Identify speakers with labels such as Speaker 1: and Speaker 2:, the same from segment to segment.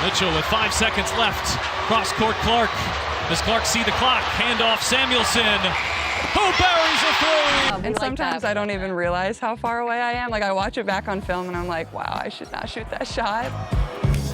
Speaker 1: Mitchell with 5 seconds left. Cross court Clark. Does Clark see the clock? Handoff Samuelson. Who buries a three?
Speaker 2: And sometimes I don't even realize how far away I am. Like I watch it back on film and I'm like, wow, I should not shoot that shot.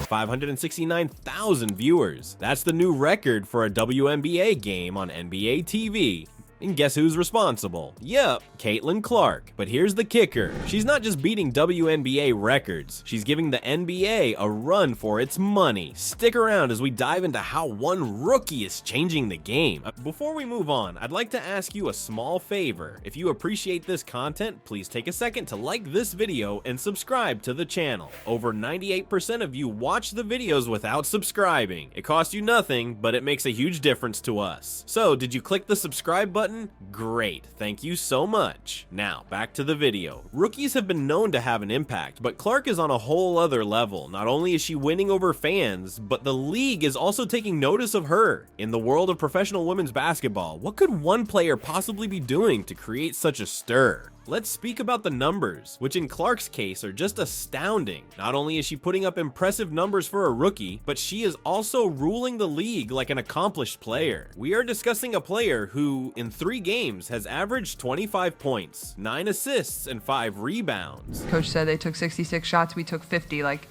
Speaker 3: 569,000 viewers. That's the new record for a WNBA game on NBA TV. And guess who's responsible? Yep, Caitlin Clark. But here's the kicker. She's not just beating WNBA records, she's giving the NBA a run for its money. Stick around as we dive into how one rookie is changing the game. Before we move on, I'd like to ask you a small favor. If you appreciate this content, please take a second to like this video and subscribe to the channel. Over 98% of you watch the videos without subscribing. It costs you nothing, but it makes a huge difference to us. So, did you click the subscribe button? Great, thank you so much. Now, back to the video. Rookies have been known to have an impact, but Clark is on a whole other level. Not only is she winning over fans, but the league is also taking notice of her. In the world of professional women's basketball, what could one player possibly be doing to create such a stir? Let's speak about the numbers, which in Clark's case are just astounding. Not only is she putting up impressive numbers for a rookie, but she is also ruling the league like an accomplished player. We are discussing a player who, in 3 games, has averaged 25 points, 9 assists, and 5 rebounds.
Speaker 2: Coach said they took 66 shots, we took 50. Like,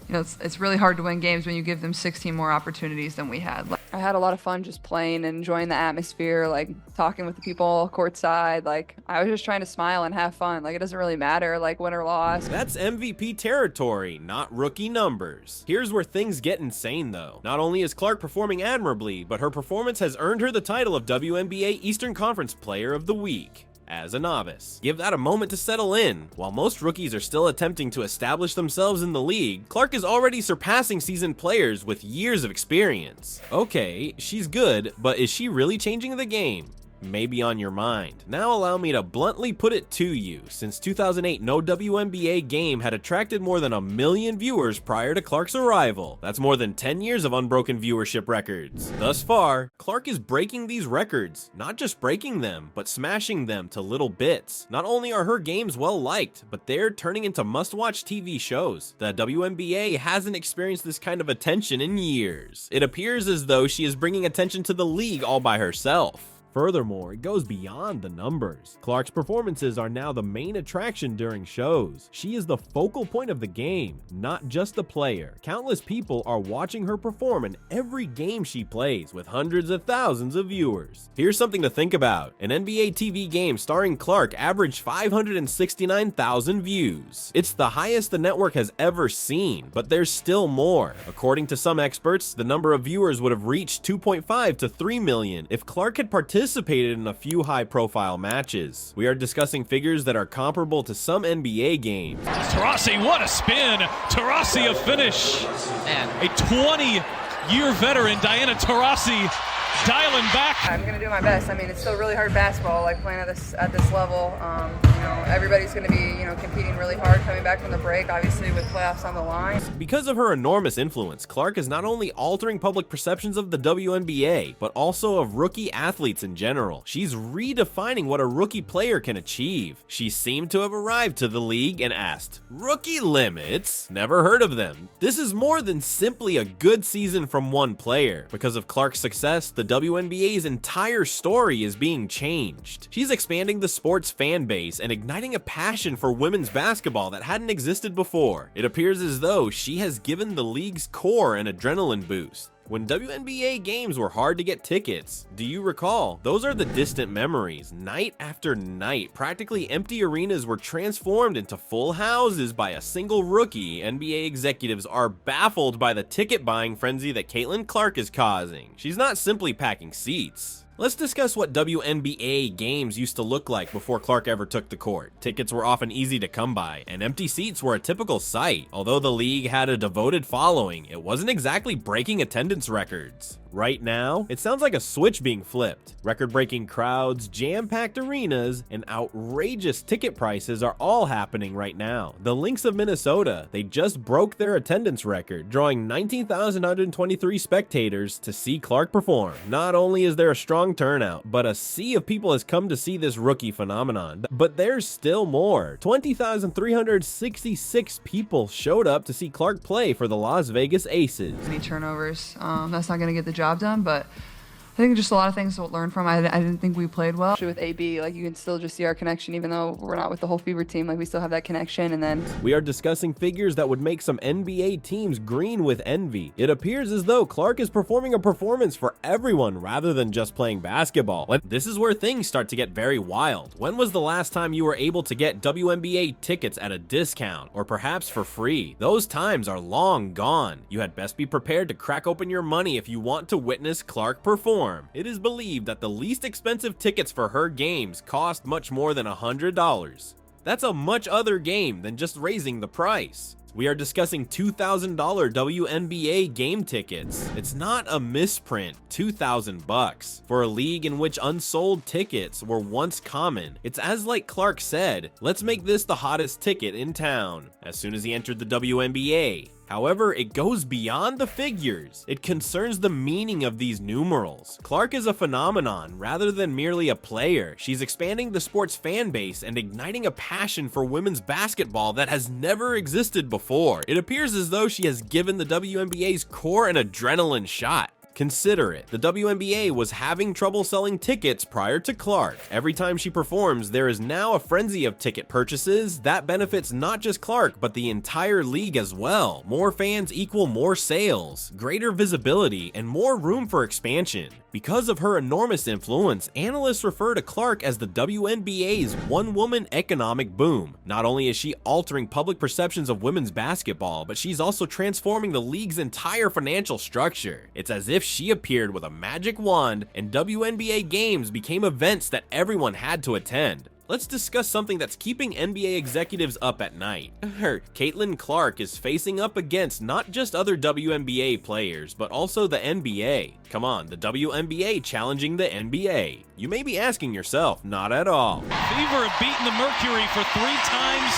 Speaker 2: you know, it's really hard to win games when you give them 16 more opportunities than we had. I had a lot of fun just playing and enjoying the atmosphere, like talking with the people courtside. Like I was just trying to smile and have fun. Like it doesn't really matter, like win or loss.
Speaker 3: That's MVP territory, not rookie numbers. Here's where things get insane though. Not only is Clark performing admirably, but her performance has earned her the title of WNBA Eastern Conference Player of the Week. As a novice. Give that a moment to settle in. While most rookies are still attempting to establish themselves in the league, Clark is already surpassing seasoned players with years of experience. Okay, she's good, but is she really changing the game? Maybe on your mind. Now allow me to bluntly put it to you. Since 2008, no WNBA game had attracted more than 1 million viewers prior to Clark's arrival. That's more than 10 years of unbroken viewership records. Thus far, Clark is breaking these records. Not just breaking them, but smashing them to little bits. Not only are her games well liked, but they're turning into must-watch TV shows. The WNBA hasn't experienced this kind of attention in years. It appears as though she is bringing attention to the league all by herself. Furthermore, it goes beyond the numbers. Clark's performances are now the main attraction during shows. She is the focal point of the game, not just a player. Countless people are watching her perform in every game she plays, with hundreds of thousands of viewers. Here's something to think about. An NBA TV game starring Clark averaged 569,000 views. It's the highest the network has ever seen, but there's still more. According to some experts, the number of viewers would have reached 2.5 to 3 million if Clark had participated in a few high-profile matches. We are discussing figures that are comparable to some NBA games.
Speaker 1: Taurasi, what a spin! Taurasi a finish!
Speaker 4: Man.
Speaker 1: A 20-year veteran, Diana Taurasi, dialing back.
Speaker 2: I'm gonna do my best. I mean, it's still really hard basketball, like playing at this level. You know, everybody's gonna be, you know, competing really hard coming back from the break, obviously with playoffs on the line.
Speaker 3: Because of her enormous influence, Clark is not only altering public perceptions of the WNBA, but also of rookie athletes in general. She's redefining what a rookie player can achieve. She seemed to have arrived to the league and asked, "Rookie limits? Never heard of them." This is more than simply a good season from one player. Because of Clark's success, the WNBA's entire story is being changed. She's expanding the sport's fan base and igniting a passion for women's basketball that hadn't existed before. It appears as though she has given the league's core an adrenaline boost. When WNBA games were hard to get tickets, do you recall? Those are the distant memories. Night after night, practically empty arenas were transformed into full houses by a single rookie. NBA executives are baffled by the ticket buying frenzy that Caitlin Clark is causing. She's not simply packing seats. Let's discuss what WNBA games used to look like before Clark ever took the court. Tickets were often easy to come by, and empty seats were a typical sight. Although the league had a devoted following, it wasn't exactly breaking attendance records. Right now, it sounds like a switch being flipped. Record-breaking crowds, jam-packed arenas, and outrageous ticket prices are all happening right now. The Lynx of Minnesota, they just broke their attendance record, drawing 19,123 spectators to see Clark perform. Not only is there a strong strong turnout, but a sea of people has come to see this rookie phenomenon. But there's still more. 20,366 people showed up to see Clark play for the Las Vegas Aces.
Speaker 2: Any turnovers, that's not going to get the job done, but I think just a lot of things to learn from. I didn't think we played well. With AB, like, you can still just see our connection, even though we're not with the whole Fever team. Like, we still have that connection. And then
Speaker 3: we are discussing figures that would make some NBA teams green with envy. It appears as though Clark is performing a performance for everyone rather than just playing basketball. And this is where things start to get very wild. When was the last time you were able to get WNBA tickets at a discount, or perhaps for free? Those times are long gone. You had best be prepared to crack open your money if you want to witness Clark perform. It is believed that the least expensive tickets for her games cost much more than $100. That's a much other game than just raising the price. We are discussing $2,000 WNBA game tickets. It's not a misprint, $2,000 for a league in which unsold tickets were once common. It's as like Clark said, let's make this the hottest ticket in town as soon as he entered the WNBA. However, it goes beyond the figures. It concerns the meaning of these numerals. Clark is a phenomenon rather than merely a player. She's expanding the sport's fan base and igniting a passion for women's basketball that has never existed before. It appears as though she has given the WNBA's core an adrenaline shot. Consider it. The WNBA was having trouble selling tickets prior to Clark. Every time she performs, there is now a frenzy of ticket purchases that benefits not just Clark, but the entire league as well. More fans equal more sales, greater visibility, and more room for expansion. Because of her enormous influence, analysts refer to Clark as the WNBA's one-woman economic boom. Not only is she altering public perceptions of women's basketball, but she's also transforming the league's entire financial structure. It's as if she appeared with a magic wand and WNBA games became events that everyone had to attend. Let's discuss something that's keeping NBA executives up at night. Caitlin Clark is facing up against not just other WNBA players, but also the NBA. Come on, the WNBA challenging the NBA. You may be asking yourself, not at all.
Speaker 1: Fever have beaten the Mercury for 3 times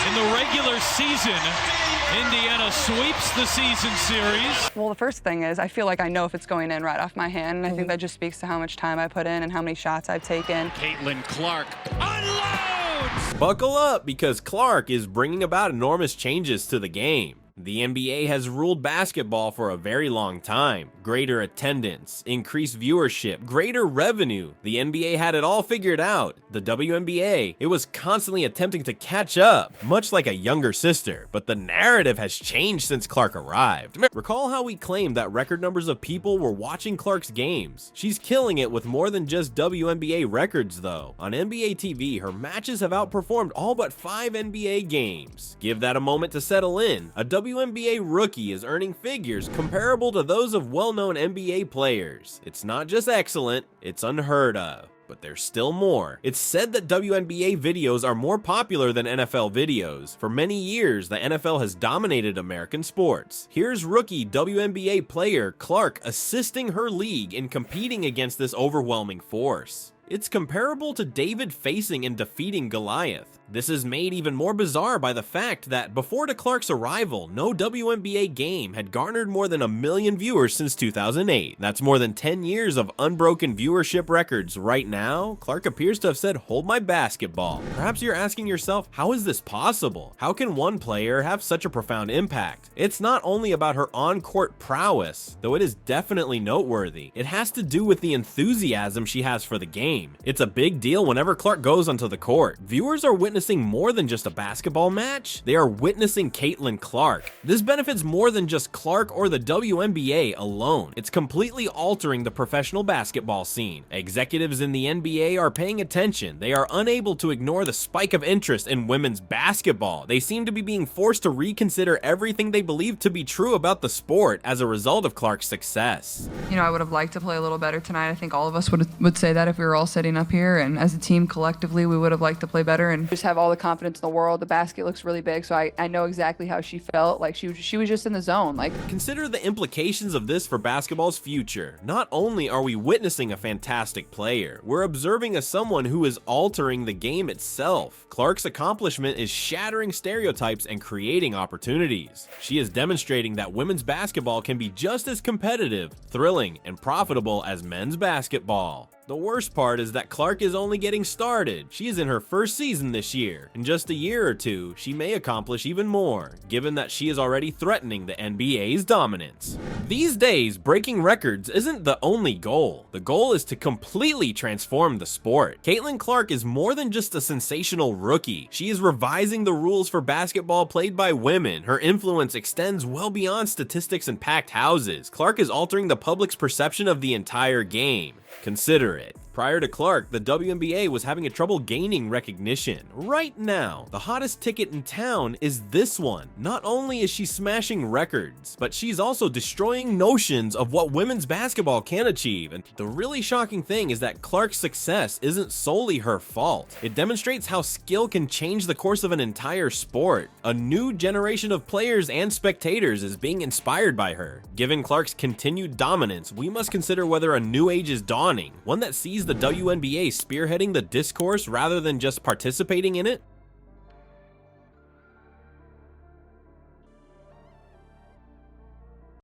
Speaker 1: in the regular season. Indiana sweeps the season series.
Speaker 4: Well, the first thing is I feel like I know if it's going in right off my hand, and I think that just speaks to how much time I put in and how many shots I've taken.
Speaker 1: Caitlin Clark unloads!
Speaker 3: Buckle up, because Clark is bringing about enormous changes to the game. The NBA has ruled basketball for a very long time. Greater attendance, increased viewership, greater revenue. The NBA had it all figured out. The WNBA, it was constantly attempting to catch up, much like a younger sister, but the narrative has changed since Clark arrived. Recall how we claimed that record numbers of people were watching Clark's games. She's killing it with more than just WNBA records though. On NBA TV, her matches have outperformed all but 5 NBA games. Give that a moment to settle in. A WNBA rookie is earning figures comparable to those of well-known NBA players. It's not just excellent, it's unheard of. But there's still more. It's said that WNBA videos are more popular than NFL videos. For many years, the NFL has dominated American sports. Here's rookie WNBA player Clark assisting her league in competing against this overwhelming force. It's comparable to David facing and defeating Goliath. This is made even more bizarre by the fact that before Clark's arrival, no WNBA game had garnered more than 1 million viewers since 2008. That's more than 10 years of unbroken viewership records. Right now, Clark appears to have said, "Hold my basketball." Perhaps you're asking yourself, how is this possible? How can one player have such a profound impact? It's not only about her on-court prowess, though it is definitely noteworthy. It has to do with the enthusiasm she has for the game. It's a big deal whenever Clark goes onto the court. Viewers are witnessing more than just a basketball match. They are witnessing Caitlin Clark. This benefits more than just Clark or the WNBA alone. It's completely altering the professional basketball scene. Executives in the NBA are paying attention. They are unable to ignore the spike of interest in women's basketball. They seem to be being forced to reconsider everything they believe to be true about the sport as a result of Clark's success.
Speaker 2: You know, I would have liked to play a little better tonight. I think all of us would say that if we were all sitting up here, and as a team collectively, we would have liked to play better. And
Speaker 4: Just
Speaker 2: have all the confidence in the world. The basket looks really big, so I know exactly how she felt. Like she was just in the zone. Like,
Speaker 3: consider the implications of this for basketball's future. Not only are we witnessing a fantastic player, we're observing someone who is altering the game itself. Clark's accomplishment is shattering stereotypes and creating opportunities. She is demonstrating that women's basketball can be just as competitive, thrilling, and profitable as men's basketball. The worst part is that Clark is only getting started. She is in her first season this year. In just a year or two, she may accomplish even more, given that she is already threatening the NBA's dominance. These days, breaking records isn't the only goal. The goal is to completely transform the sport. Caitlin Clark is more than just a sensational rookie. She is revising the rules for basketball played by women. Her influence extends well beyond statistics and packed houses. Clark is altering the public's perception of the entire game. Consider it. Prior to Clark, the WNBA was having trouble gaining recognition. Right now, the hottest ticket in town is this one. Not only is she smashing records, but she's also destroying notions of what women's basketball can achieve. And the really shocking thing is that Clark's success isn't solely her fault. It demonstrates how skill can change the course of an entire sport. A new generation of players and spectators is being inspired by her. Given Clark's continued dominance, we must consider whether a new age is dawning, one that sees the WNBA spearheading the discourse rather than just participating in it.